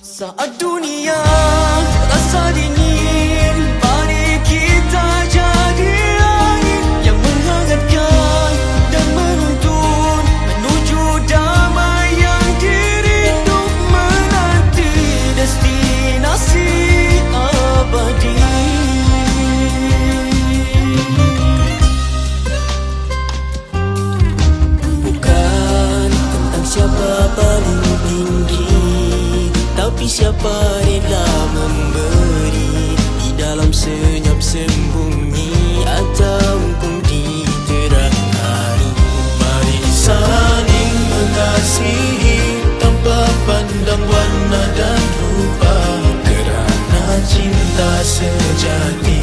Saat dunia terasa dingin, mari kita jadi angin yang menghangatkan dan menuntun menuju damai yang dirindu, menanti destinasi abadi. Bukan tentang siapa paling tinggi, tapi siapa rela memberi di dalam senyap sembunyi ataupun di terang hari. Mari saling mengasihi tanpa pandang warna dan rupa, kerana cinta sejati